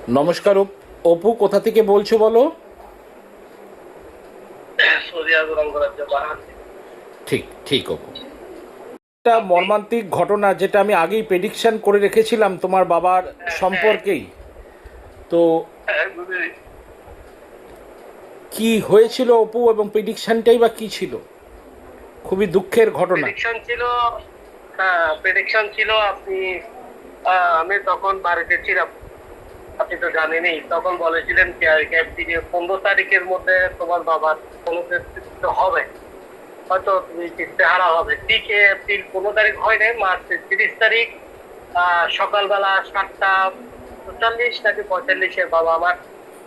নমস্কার অপু, কোথা থেকে বলছো বলো? ঠিক ঠিক অপু, একটা মর্মান্তিক ঘটনা যেটা আমি আগেই প্রেডিকশন করে রেখেছিলাম তোমার বাবার সম্পর্কেই। তো কি হয়েছিল অপু, এবং প্রেডিকশনটাই বা কি ছিল? খুবই দুঃখের ঘটনা। প্রেডিকশন ছিল। হ্যাঁ, প্রেডিকশন ছিল। আমি তখন বাড়িতে ছিলাম। আপনি তো জানেনই, তখন বলেছিলেন যে 15 তারিখের মধ্যে তোমার বাবার কোনো কিছু হবে, হয়তো তুমি চিত্তেহারা হবে। ঠিক 15 তারিখ হয় নাই, মার্চের 30 তারিখ সকালবেলা 7টা 40 নাকি 45-এ বাবা আমার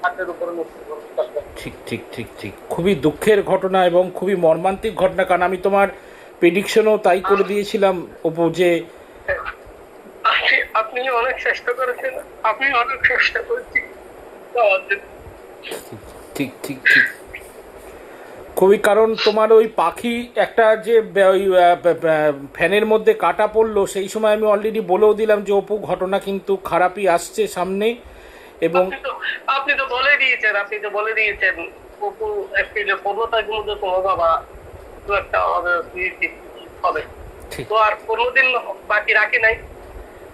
হাতের উপরে মৃত্যুবরণ করলেন। ঠিক ঠিক ঠিক ঠিক, খুবই দুঃখের ঘটনা এবং খুবই মর্মান্তিক ঘটনা, কারণ আমি তোমার প্রেডিকশনও তাই করে দিয়েছিলাম অপু, যে আপনি অনেক চেষ্টা করেছেন, আমি অনেক চেষ্টা করেছি। ঠিক ঠিক ঠিক, খুবই, কারণ তোমার ওই পাখি একটা যে ওই ফ্যানের মধ্যে কাটা পড়লো, সেই সময় আমি অলরেডি বলেও দিলাম যে অপু ঘটনা কিন্তু খারাপই আসছে সামনে। এবং আপনি তো বলে দিয়েছেন অপু, এপ্রিলে 15 তারিখের মধ্যে তোমার বাবা তো একটা হবে, হবে। ঠিক তো আর 15 দিন বাকি রাখি নাই,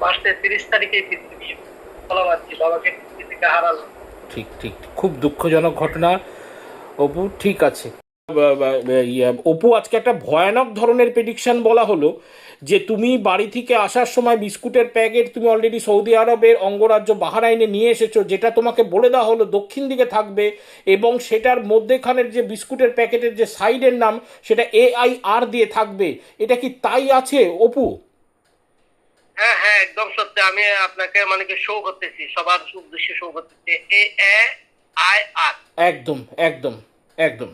মার্চের 30 তারিখে পৃথিবী বলা পাচ্ছি বাবাকে পৃথিবী থেকে হারালো। ঠিক ঠিক, খুব দুঃখজনক ঘটনা অপু। ঠিক আছে, অপু, আজকে একটা ভয়ানক ধরনের প্রেডিকশন বলা হলো যে তুমি বাড়ি থেকে আসার সময় বিস্কুটের প্যাকেট তুমি অলরেডি সৌদি আরবের অঙ্গরাজ্য বাহরাইনে নিয়ে এসেছো, যেটা তোমাকে বলে দেওয়া হলো দক্ষিণ দিকে থাকবে, এবং সেটার মধ্যেখানের যে বিস্কুটের প্যাকেটের যে সাইডের নাম সেটা AIR দিয়ে থাকবে। এটা কি তাই আছে অপু? হ্যাঁ হ্যাঁ, একদম সত্যি। আমি আপনাকে মানে কি শো করতেছি, সবার উদ্দেশ্যে শো করতেছি, AAIR। একদম একদম একদম।